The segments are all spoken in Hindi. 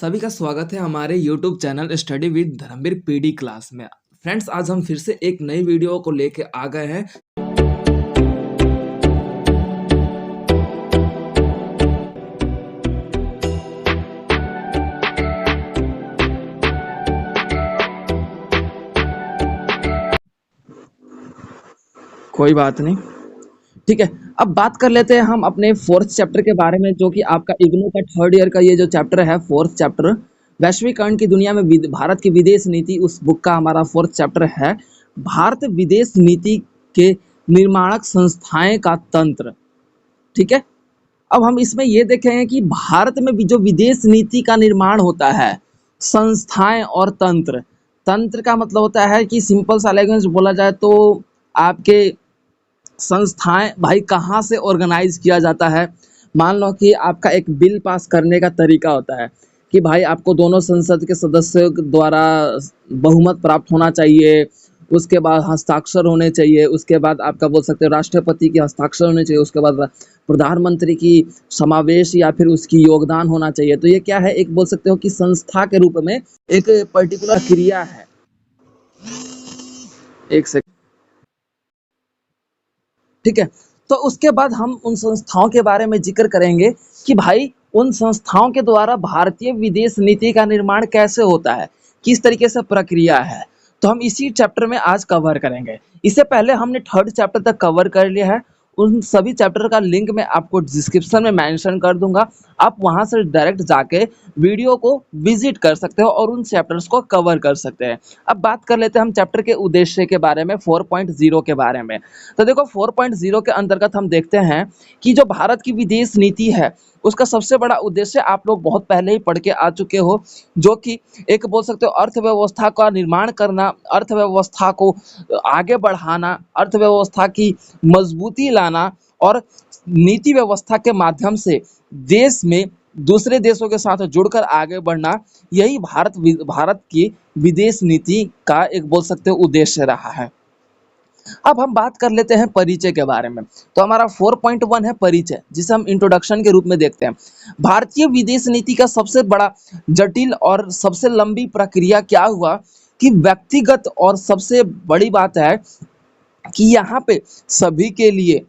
सभी का स्वागत है हमारे YouTube channel study with Dharmveer PD class में। फ्रेंड्स, आज हम फिर से एक नई वीडियो को लेके आ गए हैं। कोई बात नहीं, ठीक है। अब बात कर लेते हैं हम अपने फोर्थ चैप्टर के बारे में, जो कि आपका इग्नू का थर्ड ईयर का ये जो चैप्टर है, फोर्थ चैप्टर वैश्वीकरण की दुनिया में भारत की विदेश नीति, उस बुक का हमारा फोर्थ चैप्टर है भारत विदेश नीति के निर्माणक संस्थाएं का तंत्र। ठीक है। अब हम इसमें ये देखेंगे कि भारत में जो विदेश नीति का निर्माण होता है, संस्थाएं और तंत्र। तंत्र का मतलब होता है कि सिंपल सा लैंग्वेज बोला जाए तो आपके संस्थाएं भाई कहाँ से ऑर्गेनाइज किया जाता है। मान लो कि आपका एक बिल पास करने का तरीका होता है कि भाई आपको दोनों संसद के सदस्यों द्वारा बहुमत प्राप्त होना चाहिए, उसके बाद हस्ताक्षर होने चाहिए, उसके बाद आपका बोल सकते हो राष्ट्रपति के हस्ताक्षर होने चाहिए, उसके बाद प्रधानमंत्री की समावेश या फिर उसकी योगदान होना चाहिए। तो ये क्या है, एक बोल सकते हो कि संस्था के रूप में एक पर्टिकुलर क्रिया है। एक सेकंड, ठीक है। तो उसके बाद हम उन संस्थाओं के बारे में जिक्र करेंगे कि भाई उन संस्थाओं के द्वारा भारतीय विदेश नीति का निर्माण कैसे होता है, किस तरीके से प्रक्रिया है। तो हम इसी चैप्टर में आज कवर करेंगे। इससे पहले हमने थर्ड चैप्टर तक कवर कर लिया है। उन सभी चैप्टर का लिंक मैं आपको डिस्क्रिप्शन में मेंशन कर दूंगा। आप वहां से डायरेक्ट जाके वीडियो को विजिट कर सकते हो और उन चैप्टर्स को कवर कर सकते हैं। अब बात कर लेते हैं हम चैप्टर के उद्देश्य के बारे में, 4.0 के बारे में। तो देखो 4.0 के अंतर्गत हम देखते हैं कि जो भारत की विदेश नीति है, उसका सबसे बड़ा उद्देश्य आप लोग बहुत पहले ही पढ़ के आ चुके हो, जो कि एक बोल सकते हो अर्थव्यवस्था का निर्माण करना, अर्थव्यवस्था को आगे बढ़ाना, अर्थव्यवस्था की मजबूती लाना और नीति व्यवस्था के माध्यम से देश में दूसरे देशों के साथ जुड़कर आगे बढ़ना, यही भारत की विदेश नीति का एक बोल सकते हो उद्देश्य रहा है। अब हम बात कर लेते हैं परिचय के बारे में। तो हमारा 4.1 है परिचय, जिसे हम इंट्रोडक्शन के रूप में देखते हैं। भारतीय विदेश नीति का सबसे बड़ा जटिल और सबसे लंबी प्रक्रिया क्या हुआ कि व्यक्तिगत, और सबसे बड़ी बात है कि यहाँ पे सभी के लिए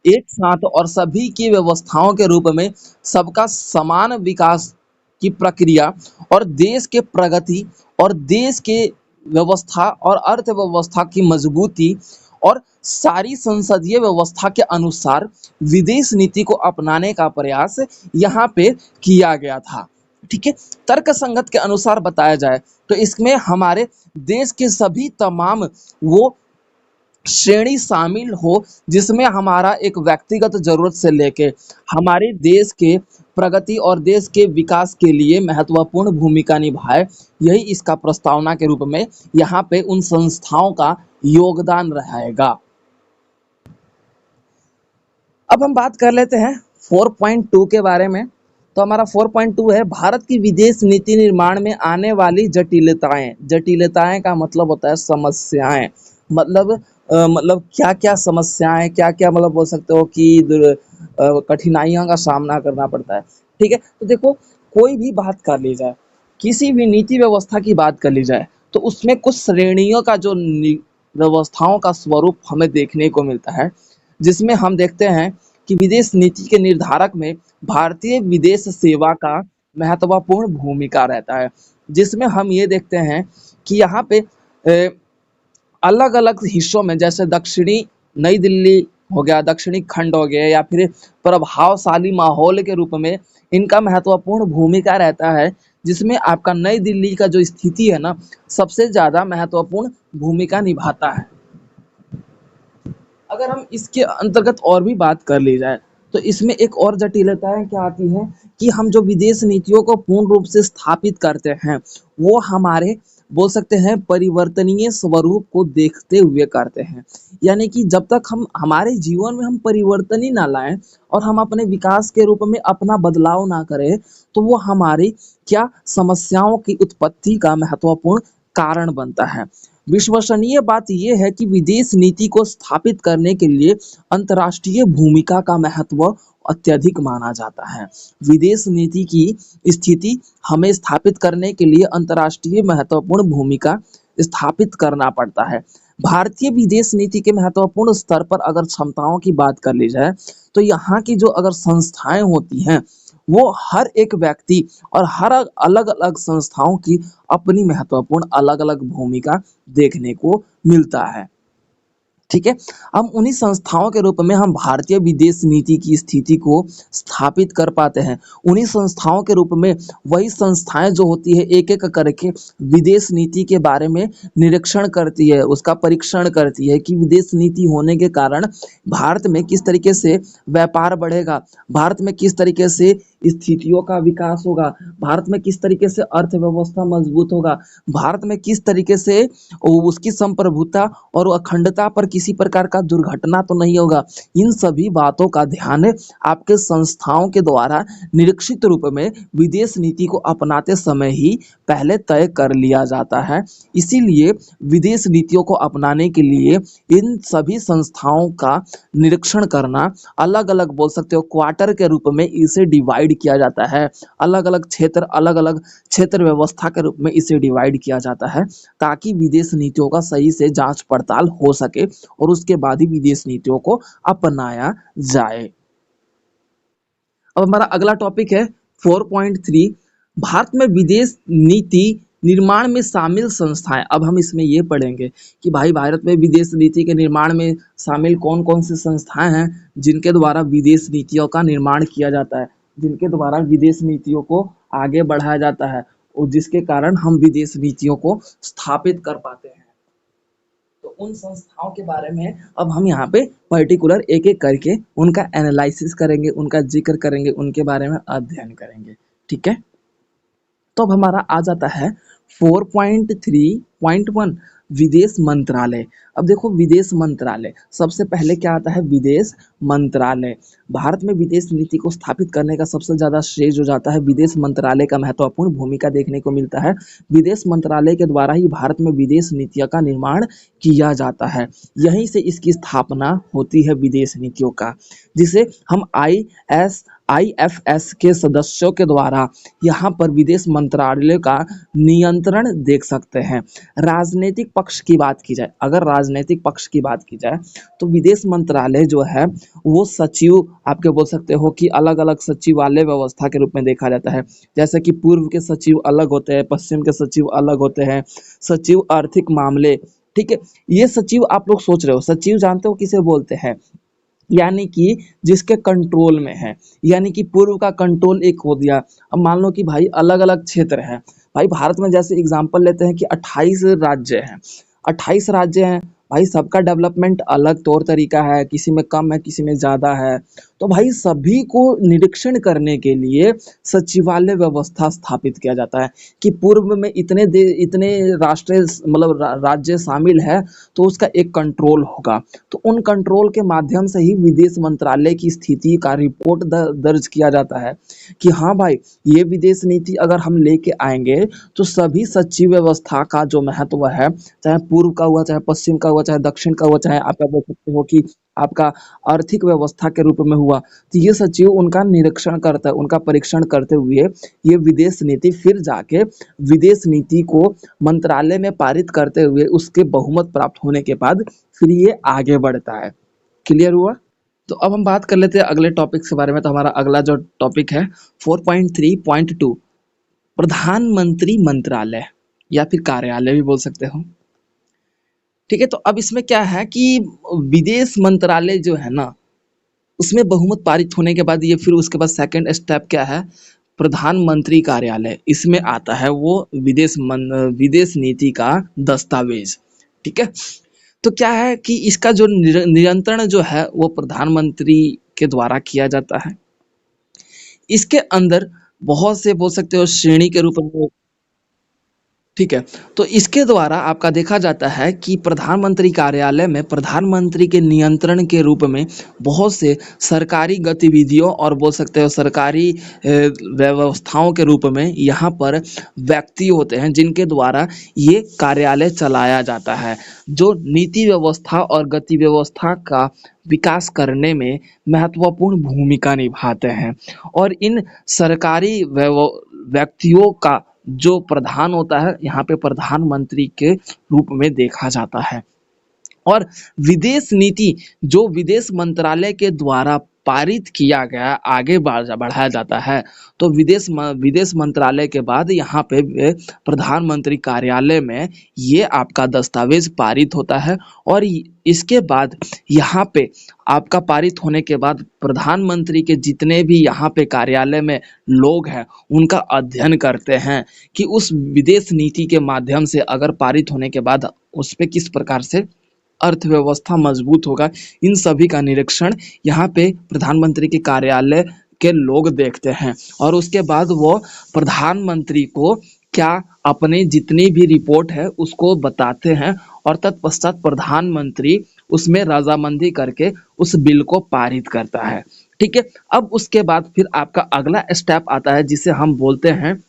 एक साथ और सभी की व्यवस्थाओं के रूप में सबका समान विकास की प्रक्रिया और देश के प्रगति और देश के व्यवस्था और अर्थव्यवस्था की मजबूती और सारी संसदीय व्यवस्था के अनुसार विदेश नीति को अपनाने का प्रयास यहाँ पे किया गया था। ठीक है। तर्क संगत के अनुसार बताया जाए तो इसमें हमारे देश के सभी तमाम वो श्रेणी शामिल हो जिसमें हमारा एक व्यक्तिगत जरूरत से लेके हमारे देश के प्रगति और देश के विकास के लिए महत्वपूर्ण भूमिका निभाए, यही इसका प्रस्तावना के रूप में यहाँ पे उन संस्थाओं का योगदान रहेगा। अब हम बात कर लेते हैं 4.2 के बारे में। तो हमारा 4.2 है भारत की विदेश नीति निर्माण में आने वाली जटिलताएं। जटिलताएं का मतलब होता है समस्याएं, मतलब क्या क्या समस्याएं, क्या क्या मतलब बोल सकते हो कि कठिनाइयों का सामना करना पड़ता है। ठीक है। तो देखो, कोई भी बात कर ली जाए, किसी भी नीति व्यवस्था की बात कर ली जाए, तो उसमें कुछ श्रेणियों का जो व्यवस्थाओं का स्वरूप हमें देखने को मिलता है, जिसमें हम देखते हैं कि विदेश नीति के निर्धारक में भारतीय विदेश सेवा का महत्वपूर्ण भूमिका रहता है, जिसमें हम ये देखते हैं कि यहाँ पे अलग अलग हिस्सों में, जैसे दक्षिणी नई दिल्ली हो गया, दक्षिणी खंड हो गया, या फिर प्रभावशाली माहौल के रूप में इनका महत्वपूर्ण भूमिका रहता है, जिसमें आपका नई दिल्ली का जो स्थिति है ना, सबसे ज्यादा महत्वपूर्ण भूमिका निभाता है। अगर हम इसके अंतर्गत और भी बात कर ली जाए तो इसमें एक और जटिलताएं क्या आती है कि हम जो विदेश नीतियों को पूर्ण रूप से स्थापित करते हैं, वो हमारे बोल सकते हैं परिवर्तनीय स्वरूप को देखते हुए करते हैं। यानी कि जब तक हम हमारे जीवन में हम परिवर्तन ही ना लाएं और हम अपने विकास के रूप में अपना बदलाव ना करें, तो वो हमारी क्या समस्याओं की उत्पत्ति का महत्वपूर्ण कारण बनता है। विश्वसनीय बात ये है कि विदेश नीति को स्थापित करने के लिए अंतर्राष्ट्रीय भूमिका का महत्व अत्यधिक माना जाता है। विदेश नीति की स्थिति हमें स्थापित करने के लिए अंतर्राष्ट्रीय महत्वपूर्ण भूमिका स्थापित करना पड़ता है। भारतीय विदेश नीति के महत्वपूर्ण स्तर पर अगर क्षमताओं की बात कर ली जाए, तो यहाँ की जो अगर संस्थाएं होती हैं, वो हर एक व्यक्ति और हर अलग-अलग संस्थाओं की अपनी महत्वपूर्ण अलग-अलग भूमिका देखने को मिलता है। ठीक है। हम उन्हीं संस्थाओं के रूप में हम भारतीय विदेश नीति की स्थिति को स्थापित कर पाते हैं। उन्हीं संस्थाओं के रूप में वही संस्थाएं जो होती है एक एक करके विदेश नीति के बारे में निरीक्षण करती है, उसका परीक्षण करती है कि विदेश नीति होने के कारण भारत में किस तरीके से व्यापार बढ़ेगा, भारत में किस तरीके से स्थितियों का विकास होगा, भारत में किस तरीके से अर्थव्यवस्था मजबूत होगा, भारत में किस तरीके से उसकी संप्रभुता और अखंडता पर किसी प्रकार का दुर्घटना तो नहीं होगा। इन सभी बातों का ध्यान आपके संस्थाओं के द्वारा निरीक्षित रूप में विदेश नीति को अपनाते समय ही पहले तय कर लिया जाता है। इसीलिए विदेश नीतियों को अपनाने के लिए इन सभी संस्थाओं का निरीक्षण करना, अलग-अलग बोल सकते हो क्वार्टर के रूप में इसे डिवाइड किया जाता है। अलग-अलग क्षेत्र व्यवस्था के रूप में इसे डिवाइड किया जाता है, ताकि विदेश नीतियों का सही से जांच पड़ताल हो सके और उसके बाद ही विदेश नीतियों को अपनाया जाए। अब हमारा अगला टॉपिक है 4.3, भारत में विदेश नीति निर्माण में शामिल संस्थाएं। अब हम इसमें ये पढ़ेंगे कि भाई भारत में विदेश नीति के निर्माण में शामिल कौन कौन सी संस्थाएं हैं जिनके द्वारा विदेश नीतियों का निर्माण किया जाता है, जिनके द्वारा विदेश नीतियों को आगे बढ़ाया जाता है और जिसके कारण हम विदेश नीतियों को स्थापित कर पाते हैं। तो उन संस्थाओं के बारे में अब हम यहाँ पे पर्टिकुलर एक एक करके उनका एनालिसिस करेंगे, उनका जिक्र करेंगे, उनके बारे में अध्ययन करेंगे। ठीक है। तो अब हमारा आ जाता है 4.3.1, विदेश मंत्रालय। अब देखो विदेश मंत्रालय सबसे पहले क्या आता है, विदेश मंत्रालय। भारत में विदेश नीति को स्थापित करने का सबसे ज्यादा श्रेय जो जाता है विदेश मंत्रालय का महत्वपूर्ण भूमिका देखने को मिलता है। विदेश मंत्रालय के द्वारा ही भारत में विदेश नीतियों का निर्माण किया जाता है। यहीं से इसकी स्थापना होती है विदेश नीतियों का, जिसे हम IFS के सदस्यों के द्वारा यहाँ पर विदेश मंत्रालय का नियंत्रण देख सकते हैं। राजनीतिक पक्ष की बात की जाए, अगर राजनीतिक पक्ष की बात की जाए तो विदेश मंत्रालय जो है वो सचिव आपके बोल सकते हो कि अलग अलग सचिवालय व्यवस्था के रूप में देखा जाता है। जैसे कि पूर्व के सचिव अलग होते हैं, पश्चिम के सचिव अलग होते हैं, सचिव आर्थिक मामले। ठीक है। ये सचिव आप लोग सोच रहे हो, सचिव जानते हो किसे बोलते हैं, यानी कि जिसके कंट्रोल में है, यानी कि पूर्व का कंट्रोल एक हो दिया। अब मान लो कि भाई अलग अलग क्षेत्र है, भाई भारत में जैसे एग्जांपल लेते हैं कि 28 राज्य हैं, 28 राज्य हैं भाई, सबका डेवलपमेंट अलग तौर तरीका है, किसी में कम है, किसी में ज्यादा है। तो भाई सभी को निरीक्षण करने के लिए सचिवालय व्यवस्था स्थापित किया जाता है कि पूर्व में इतने राष्ट्रीय मतलब राज्य शामिल है, तो उसका एक कंट्रोल होगा। तो उन कंट्रोल के माध्यम से ही विदेश मंत्रालय की स्थिति का रिपोर्ट दर्ज किया जाता है कि हाँ भाई ये विदेश नीति अगर हम लेके आएंगे तो सभी सचिव व्यवस्था का जो महत्व है, चाहे पूर्व का हुआ, चाहे पश्चिम का हुआ, चाहे दक्षिण का हुआ, चाहे आप बोल सकते हो कि आपका आर्थिक व्यवस्था के रूप में हुआ, तो ये सचिव उनका निरीक्षण करता है, उनका परीक्षण करते हुए ये विदेश नीति फिर जाके विदेश नीति को मंत्रालय में पारित करते हुए उसके बहुमत प्राप्त होने के बाद फिर ये आगे बढ़ता है। क्लियर हुआ? तो अब हम बात कर लेते हैं अगले टॉपिक के बारे में। तो हमारा अगला जो टॉपिक है 4.3.2, प्रधानमंत्री मंत्रालय या फिर कार्यालय भी बोल सकते हो। ठीक है। तो अब इसमें क्या है कि विदेश मंत्रालय जो है ना, उसमें बहुमत पारित होने के बाद ये फिर उसके बाद सेकंड स्टेप क्या है, प्रधानमंत्री कार्यालय। इसमें आता है वो विदेश नीति का दस्तावेज। ठीक है। तो क्या है कि इसका जो नियंत्रण जो है वो प्रधानमंत्री के द्वारा किया जाता है। इसके अंदर बहुत से बोल सकते हो श्रेणी के रूप में ठीक है। तो इसके द्वारा आपका देखा जाता है कि प्रधानमंत्री कार्यालय में प्रधानमंत्री के नियंत्रण के रूप में बहुत से सरकारी गतिविधियों और बोल सकते हो सरकारी व्यवस्थाओं के रूप में यहाँ पर व्यक्ति होते हैं जिनके द्वारा ये कार्यालय चलाया जाता है, जो नीति व्यवस्था और गति व्यवस्था का विकास करने में महत्वपूर्ण भूमिका निभाते हैं। और इन सरकारी व्यक्तियों का जो प्रधान होता है यहाँ पे प्रधानमंत्री के रूप में देखा जाता है। और विदेश नीति जो विदेश मंत्रालय के द्वारा पारित किया गया आगे बढ़ाया जाता है, तो विदेश मंत्रालय के बाद यहाँ पे प्रधानमंत्री कार्यालय में ये आपका दस्तावेज पारित होता है। और इसके बाद यहाँ पे आपका पारित होने के बाद प्रधानमंत्री के जितने भी यहाँ पे कार्यालय में लोग हैं उनका अध्ययन करते हैं कि उस विदेश नीति के माध्यम से अगर पारित होने के बाद उस पे किस प्रकार से अर्थव्यवस्था मजबूत होगा, इन सभी का निरीक्षण यहाँ पे प्रधानमंत्री के कार्यालय के लोग देखते हैं। और उसके बाद वो प्रधानमंत्री को क्या अपनी जितनी भी रिपोर्ट है उसको बताते हैं और तत्पश्चात प्रधानमंत्री उसमें रजामंदी करके उस बिल को पारित करता है। ठीक है। अब उसके बाद फिर आपका अगला स्टेप आता है जिसे हम बोलते हैं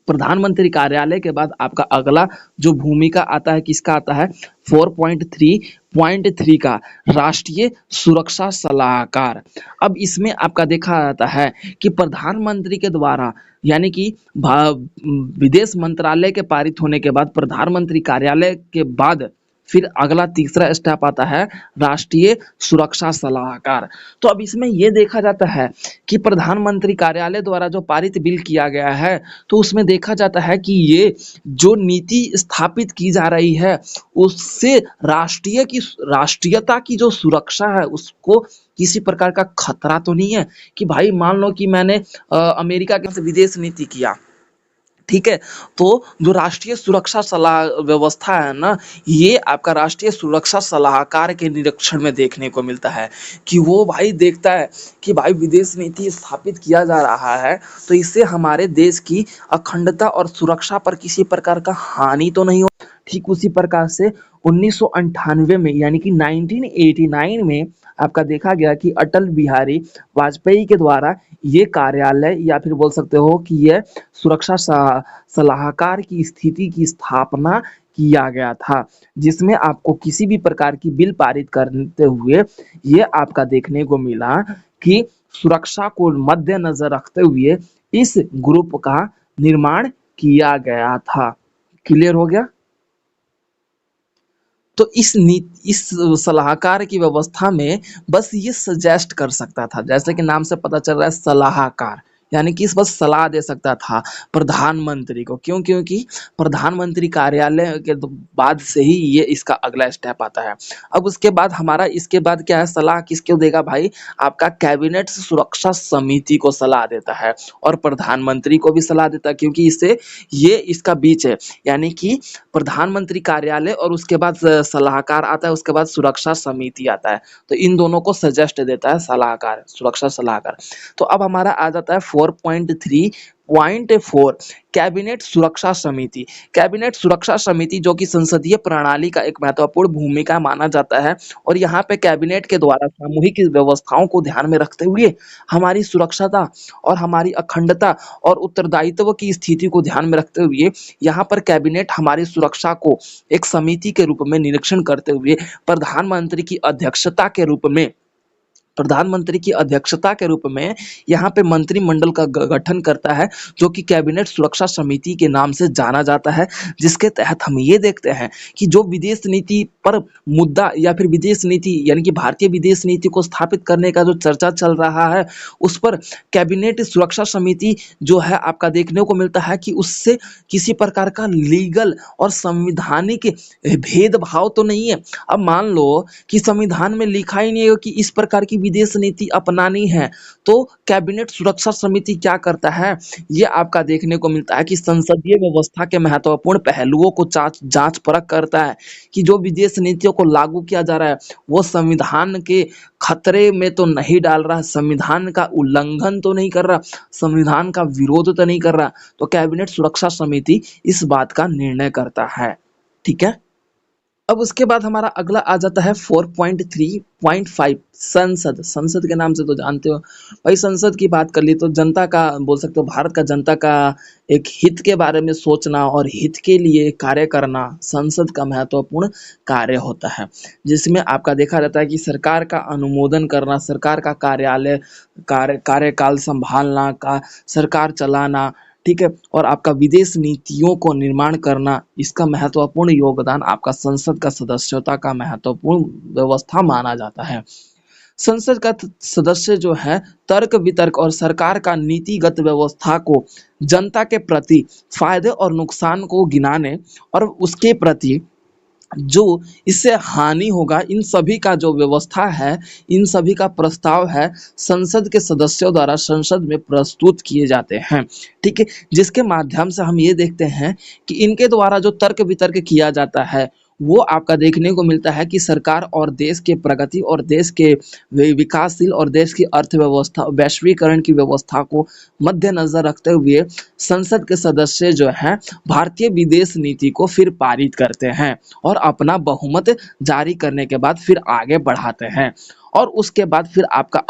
प्रधानमंत्री कार्यालय के बाद आपका अगला जो भूमिका आता है किसका आता है 4.3 का राष्ट्रीय सुरक्षा सलाहकार। अब इसमें आपका देखा जाता है कि प्रधानमंत्री के द्वारा यानी कि विदेश मंत्रालय के पारित होने के बाद प्रधानमंत्री कार्यालय के बाद फिर अगला तीसरा स्टेप आता है राष्ट्रीय सुरक्षा सलाहकार। तो अब इसमें यह देखा जाता है कि प्रधानमंत्री कार्यालय द्वारा जो पारित बिल किया गया है तो उसमें देखा जाता है कि ये जो नीति स्थापित की जा रही है उससे राष्ट्रीयता की जो सुरक्षा है उसको किसी प्रकार का खतरा तो नहीं है कि भाई मान लो कि मैंने अमेरिका के विदेश नीति किया, ठीक है, तो जो राष्ट्रीय सुरक्षा सलाह व्यवस्था है ना, ये आपका राष्ट्रीय सुरक्षा सलाहकार के निरीक्षण में देखने को मिलता है कि वो भाई देखता है कि भाई विदेश नीति स्थापित किया जा रहा है तो इससे हमारे देश की अखंडता और सुरक्षा पर किसी प्रकार का हानि तो नहीं हो। ठीक उसी प्रकार से 1998 में यानी कि 1989 में आपका देखा गया कि अटल बिहारी वाजपेयी के द्वारा ये कार्यालय या फिर बोल सकते हो कि यह सुरक्षा सलाहकार की स्थिति की स्थापना किया गया था, जिसमें आपको किसी भी प्रकार की बिल पारित करते हुए ये आपका देखने को मिला कि सुरक्षा को मद्देनजर रखते हुए इस ग्रुप का निर्माण किया गया था। क्लियर हो गया। तो इस सलाहकार की व्यवस्था में बस ये सजेस्ट कर सकता था, जैसे कि नाम से पता चल रहा है सलाहकार, यानी कि इस बस सलाह दे सकता था प्रधानमंत्री को। क्यों? क्योंकि प्रधानमंत्री कार्यालय के बाद से ही ये इसका अगला स्टेप आता है। अब उसके बाद हमारा इसके बाद क्या है, सलाह किसको देगा भाई, आपका कैबिनेट सुरक्षा समिति को सलाह देता है और प्रधानमंत्री को भी सलाह देता है, क्योंकि इससे ये इसका बीच है, यानी कि प्रधानमंत्री कार्यालय और उसके बाद सलाहकार आता है, उसके बाद सुरक्षा समिति आता है, तो इन दोनों को सजेस्ट देता है सलाहकार, सुरक्षा सलाहकार। तो अब हमारा आ जाता है 4.3.4 कैबिनेट सुरक्षा समिति। कैबिनेट सुरक्षा समिति जो कि संसदीय प्रणाली का एक महत्वपूर्ण भूमिका माना जाता है और यहाँ पे कैबिनेट के द्वारा सामूहिक व्यवस्थाओं को ध्यान में रखते हुए हमारी सुरक्षता और हमारी अखंडता और उत्तरदायित्व की स्थिति को ध्यान में रखते हुए यहाँ पर कैबिनेट हमारी सुरक्षा को एक समिति के रूप में निरीक्षण करते हुए प्रधानमंत्री की अध्यक्षता के रूप में यहाँ पे मंत्रिमंडल का गठन करता है, जो कि कैबिनेट सुरक्षा समिति के नाम से जाना जाता है, जिसके तहत हम ये देखते हैं कि जो विदेश नीति पर मुद्दा या फिर विदेश नीति यानी कि भारतीय विदेश नीति को स्थापित करने का जो चर्चा चल रहा है उस पर कैबिनेट सुरक्षा समिति जो है आपका देखने को मिलता है कि उससे किसी प्रकार का लीगल और संवैधानिक भेदभाव तो नहीं है। अब मान लो कि संविधान में लिखा ही नहीं है कि इस प्रकार की विदेश नीति अपनानी है, तो कैबिनेट सुरक्षा समिति क्या करता है, ये आपका देखने को मिलता है कि संसदीय व्यवस्था के महत्वपूर्ण पहलुओं को जांच परख करता है कि जो विदेश नीतियों को लागू किया जा रहा है वो संविधान के खतरे में तो नहीं डाल रहा, संविधान का उल्लंघन तो नहीं कर रहा, संविधान का विरोध तो नहीं कर रहा। तो कैबिनेट सुरक्षा समिति इस बात का निर्णय करता है। ठीक है। अब उसके बाद हमारा अगला आ जाता है 4.3.5 संसद। संसद के नाम से तो जानते हो भाई, संसद की बात कर ली तो जनता का, बोल सकते हो भारत का जनता का एक हित के बारे में सोचना और हित के लिए कार्य करना संसद का महत्वपूर्ण कार्य होता है, जिसमें आपका देखा जाता है कि सरकार का अनुमोदन करना, सरकार का कार्यकाल संभालना, का सरकार चलाना, ठीक है, और आपका विदेश नीतियों को निर्माण करना, इसका महत्वपूर्ण योगदान आपका संसद का सदस्यता का महत्वपूर्ण व्यवस्था माना जाता है। संसद का सदस्य जो है तर्क वितर्क और सरकार का नीतिगत व्यवस्था को जनता के प्रति फायदे और नुकसान को गिनाने और उसके प्रति जो इससे हानि होगा, इन सभी का जो व्यवस्था है, इन सभी का प्रस्ताव है, संसद के सदस्यों द्वारा संसद में प्रस्तुत किए जाते हैं। ठीक है, जिसके माध्यम से हम ये देखते हैं कि इनके द्वारा जो तर्क वितर्क किया जाता है वो आपका देखने को मिलता है कि सरकार और देश के प्रगति और देश के विकासशील और देश की अर्थव्यवस्था, वैश्वीकरण की व्यवस्था को मद्देनजर रखते हुए संसद के सदस्य जो हैं भारतीय विदेश नीति को फिर पारित करते हैं और अपना बहुमत जारी करने के बाद फिर आगे बढ़ाते हैं। और उसके बाद फिर आपका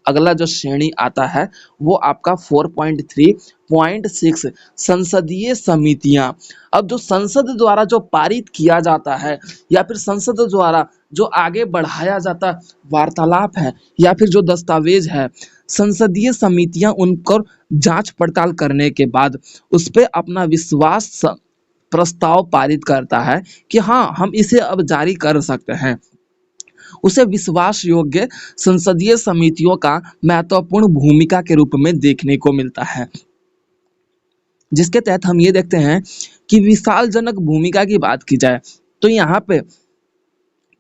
अगला जो श्रेणी आता है वो आपका 4.3.6 संसदीय समितियां। अब जो संसद द्वारा जो पारित किया जाता है या फिर संसद द्वारा जो आगे बढ़ाया जाता वार्तालाप है या फिर जो दस्तावेज है, संसदीय समितियां उनको जांच पड़ताल करने के बाद उस पर अपना विश्वास प्रस्ताव पारित करता है कि हाँ, हम इसे अब जारी कर सकते हैं। उसे विश्वास योग्य संसदीय समितियों का महत्वपूर्ण भूमिका के रूप में देखने को मिलता है, जिसके तहत हम ये देखते हैं कि विशालजनक भूमिका की बात की जाए तो यहाँ पे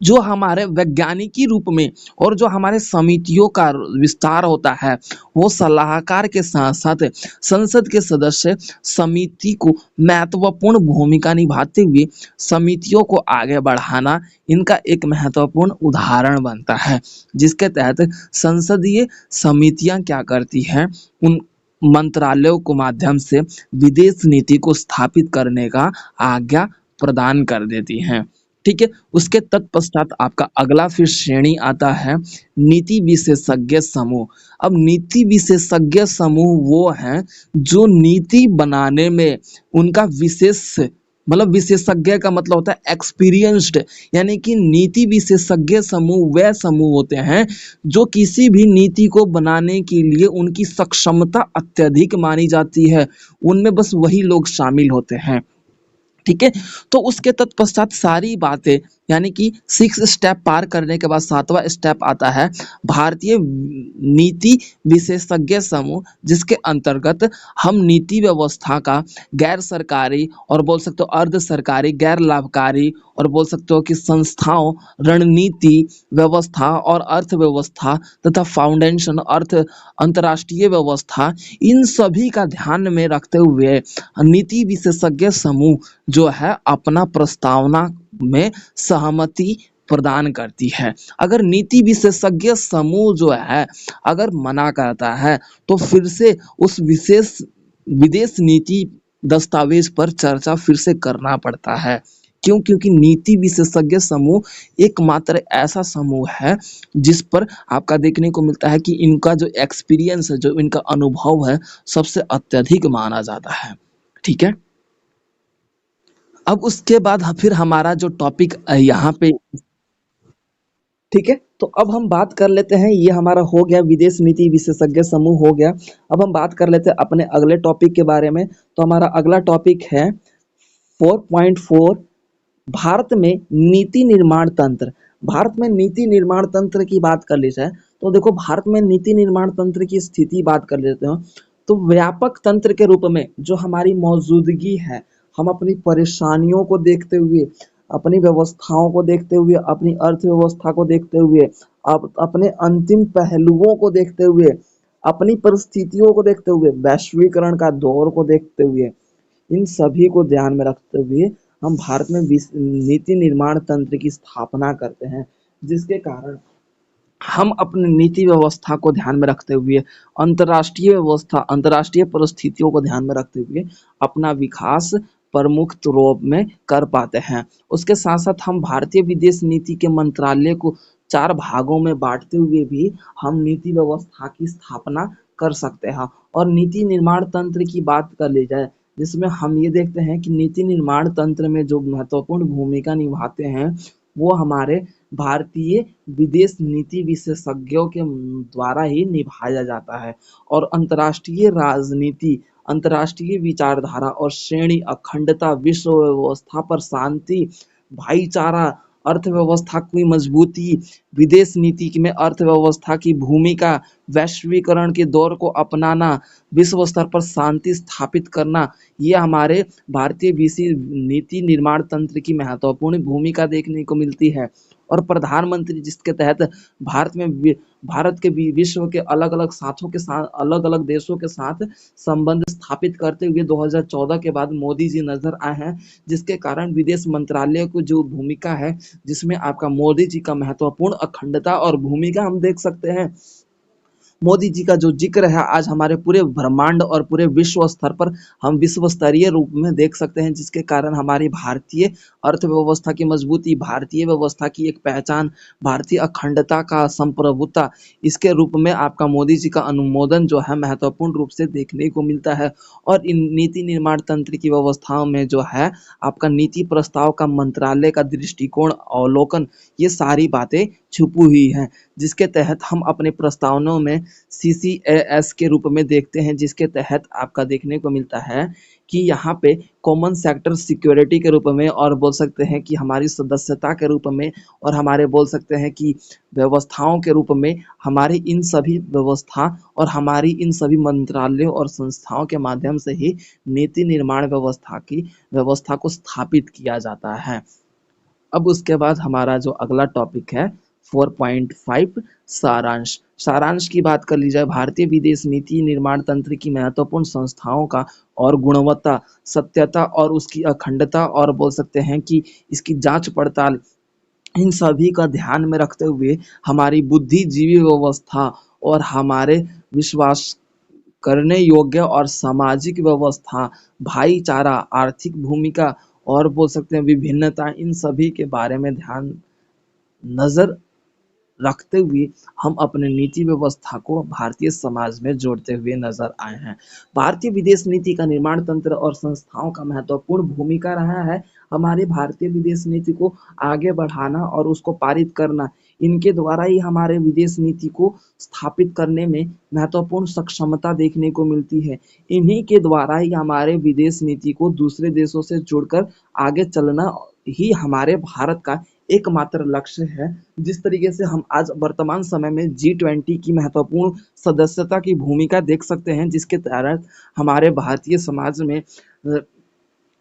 जो हमारे वैज्ञानिकी रूप में और जो हमारे समितियों का विस्तार होता है वो सलाहकार के साथ साथ संसद के सदस्य समिति को महत्वपूर्ण भूमिका निभाते हुए समितियों को आगे बढ़ाना इनका एक महत्वपूर्ण उदाहरण बनता है, जिसके तहत संसदीय समितियां क्या करती हैं, उन मंत्रालयों के माध्यम से विदेश नीति को स्थापित करने का आज्ञा प्रदान कर देती हैं। ठीक है, उसके तत्पश्चात आपका अगला फिर श्रेणी आता है नीति विशेषज्ञ समूह। अब नीति विशेषज्ञ समूह वो हैं जो नीति बनाने में उनका विशेषज्ञ का मतलब होता है एक्सपीरियंस्ड, यानी कि नीति विशेषज्ञ समूह वह समूह होते हैं जो किसी भी नीति को बनाने के लिए उनकी सक्षमता अत्यधिक मानी जाती है, उनमें बस वही लोग शामिल होते हैं। ठीक है, तो उसके तत्पश्चात सारी बातें यानी कि 6 स्टेप पार करने के बाद 7वां स्टेप आता है भारतीय नीति विशेषज्ञ समूह, जिसके अंतर्गत हम नीति व्यवस्था का गैर सरकारी और बोल सकते हो अर्ध सरकारी, गैर लाभकारी और बोल सकते हो कि संस्थाओं, रणनीति व्यवस्था और अर्थव्यवस्था तथा फाउंडेशन अर्थ अंतर्राष्ट्रीय व्यवस्था, इन सभी का ध्यान में रखते हुए नीति विशेषज्ञ समूह जो है अपना प्रस्तावना में सहमति प्रदान करती है। अगर नीति विशेषज्ञ समूह जो है अगर मना करता है तो फिर से उस विदेश नीति दस्तावेज पर चर्चा फिर से करना पड़ता है। क्यों? क्योंकि नीति विशेषज्ञ समूह एकमात्र ऐसा समूह है जिस पर आपका देखने को मिलता है कि इनका जो एक्सपीरियंस है, जो इनका अनुभव है, सबसे अत्यधिक माना जाता है। ठीक है, अब उसके बाद फिर हमारा जो टॉपिक यहाँ पे, ठीक है, तो अब हम बात कर लेते हैं, ये हमारा हो गया विदेश नीति विशेषज्ञ समूह हो गया। अब हम बात कर लेते हैं अपने अगले टॉपिक के बारे में। तो हमारा अगला टॉपिक है 4.4 भारत में नीति निर्माण तंत्र। भारत में नीति निर्माण तंत्र की बात कर ली जाए तो देखो, भारत में नीति निर्माण तंत्र की स्थिति बात कर लेते हो तो व्यापक तंत्र के रूप में जो हमारी मौजूदगी है, हम अपनी परेशानियों को देखते हुए अपनी व्यवस्थाओं को देखते हुए, अपनी अर्थव्यवस्था को देखते हुए, अपने अंतिम पहलुओं को देखते हुए, अपनी परिस्थितियों को देखते हुए, वैश्वीकरण का दौर को देखते हुए, इन सभी को ध्यान में रखते हुए हम भारत में नीति निर्माण तंत्र की स्थापना करते हैं, जिसके कारण हम अपनी नीति व्यवस्था को ध्यान में रखते हुए, अंतर्राष्ट्रीय व्यवस्था, अंतर्राष्ट्रीय परिस्थितियों को ध्यान में रखते हुए अपना विकास प्रमुख रूप में कर पाते हैं। उसके साथ साथ हम भारतीय विदेश नीति के मंत्रालय को 4 भागों में बांटते हुए भी हम नीति व्यवस्था की स्थापना कर सकते हैं। और नीति निर्माण तंत्र की बात कर ली जाए, जिसमें हम ये देखते हैं कि नीति निर्माण तंत्र में जो महत्वपूर्ण भूमिका निभाते हैं, वो हमारे भारतीय विदेश नीति विशेषज्ञों के द्वारा ही निभाया जाता है। और अंतर्राष्ट्रीय राजनीति, अंतर्राष्ट्रीय विचारधारा और श्रेणी, अखंडता, विश्व व्यवस्था पर शांति, भाईचारा, अर्थव्यवस्था की मजबूती, विदेश नीति में अर्थव्यवस्था की भूमिका, वैश्वीकरण के दौर को अपनाना, विश्व स्तर पर शांति स्थापित करना, ये हमारे भारतीय नीति निर्माण तंत्र की महत्वपूर्ण भूमिका देखने को मिलती है। और प्रधानमंत्री, जिसके तहत भारत के विश्व के अलग अलग साथों के साथ, अलग अलग देशों के साथ संबंध स्थापित करते हुए 2014 के बाद मोदी जी नजर आए हैं, जिसके कारण विदेश मंत्रालय को जो भूमिका है, जिसमें आपका मोदी जी का महत्वपूर्ण अखंडता और भूमिका हम देख सकते हैं। मोदी जी का जो जिक्र है आज हमारे पूरे ब्रह्मांड और पूरे विश्व स्तर पर हम विश्व स्तरीय रूप में देख सकते हैं, जिसके कारण हमारी भारतीय अर्थव्यवस्था की मजबूती, भारतीय व्यवस्था की एक पहचान, भारतीय अखंडता का संप्रभुता, इसके रूप में आपका मोदी जी का अनुमोदन जो है महत्वपूर्ण रूप से देखने को मिलता है। और इन नीति निर्माण तंत्र की व्यवस्थाओं में जो है आपका नीति प्रस्ताव का मंत्रालय का दृष्टिकोण, अवलोकन, ये सारी बातें छुपी हुई हैं, जिसके तहत हम अपने प्रस्तावनों में CCAS के रूप में देखते हैं, जिसके तहत आपका देखने को मिलता है कि यहाँ पे कॉमन सेक्टर सिक्योरिटी के रूप में, और बोल सकते हैं कि हमारी सदस्यता के रूप में, और हमारे बोल सकते हैं कि व्यवस्थाओं के रूप में, हमारी इन सभी व्यवस्था और हमारी इन सभी मंत्रालयों और संस्थाओं के माध्यम से ही नीति निर्माण व्यवस्था को स्थापित किया जाता है। अब उसके बाद हमारा जो अगला टॉपिक है 4.5 सारांश। सारांश की बात कर ली जाए, भारतीय विदेश नीति निर्माण तंत्र की महत्वपूर्ण संस्थाओं का और गुणवत्ता, सत्यता और उसकी अखंडता, और बोल सकते हैं कि इसकी जांच पड़ताल, इन सभी का ध्यान में रखते हुए हमारी बुद्धिजीवी व्यवस्था और हमारे विश्वास करने योग्य और सामाजिक व्यवस्था, भाईचारा, आर्थिक भूमिका और बोल सकते हैं विभिन्नता, इन सभी के बारे में ध्यान नजर रखते हुए हम अपने नीति व्यवस्था को भारतीय समाज में जोड़ते हुए नजर आए हैं। भारतीय विदेश नीति का निर्माण तंत्र और संस्थाओं का महत्वपूर्ण भूमिका रहा है हमारी भारतीय विदेश नीति को आगे बढ़ाना और उसको पारित करना। इनके द्वारा ही हमारे विदेश नीति को स्थापित करने में महत्वपूर्ण सक्षमता देखने को मिलती है। इन्हीं के द्वारा ही हमारे विदेश नीति को दूसरे देशों से जुड़कर आगे चलना ही हमारे भारत का एकमात्र लक्ष्य है। जिस तरीके से हम आज वर्तमान समय में G20 की महत्वपूर्ण सदस्यता की भूमिका देख सकते हैं, जिसके तहत हमारे भारतीय समाज में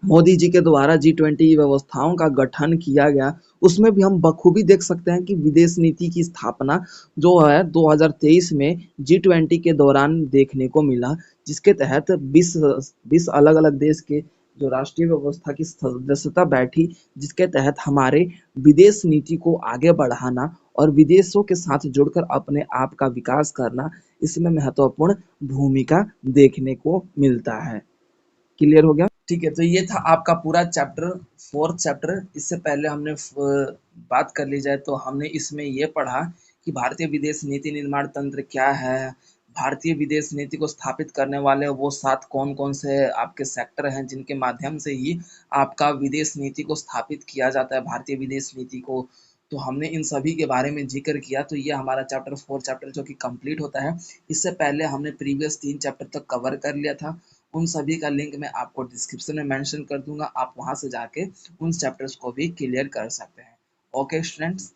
मोदी जी के द्वारा G20 व्यवस्थाओं का गठन किया गया, उसमें भी हम बखूबी देख सकते हैं कि विदेश नीति की स्थापना जो है 2023 में G20 के दौरान देखने को मिला, जिसके तहत 20 अलग अलग देश के जो राष्ट्रीय व्यवस्था की सदस्यता बैठी, जिसके तहत हमारे विदेश नीति को आगे बढ़ाना और विदेशों के साथ जुड़कर अपने आप का विकास करना, इसमें महत्वपूर्ण भूमिका देखने को मिलता है। क्लियर हो गया? ठीक है, तो ये था आपका पूरा चैप्टर, 4th चैप्टर। इससे पहले हमने बात कर ली जाए तो हमने इसमें ये पढ़ा कि भारतीय विदेश नीति निर्माण तंत्र क्या है, भारतीय विदेश नीति को स्थापित करने वाले वो 7 कौन कौन से आपके सेक्टर हैं जिनके माध्यम से ही आपका विदेश नीति को स्थापित किया जाता है, भारतीय विदेश नीति को। तो हमने इन सभी के बारे में जिक्र किया, तो ये हमारा चैप्टर 4 चैप्टर जो कि कंप्लीट होता है। इससे पहले हमने प्रीवियस 3 चैप्टर तक कवर कर लिया था, उन सभी का लिंक मैं आपको डिस्क्रिप्शन में मेंशन कर दूंगा, आप वहां से जाके उन चैप्टर्स को भी क्लियर कर सकते हैं। ओके स्टूडेंट्स,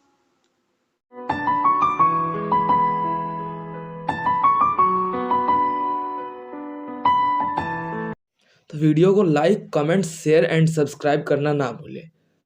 तो वीडियो को like, comment, share and subscribe करना ना भूलें।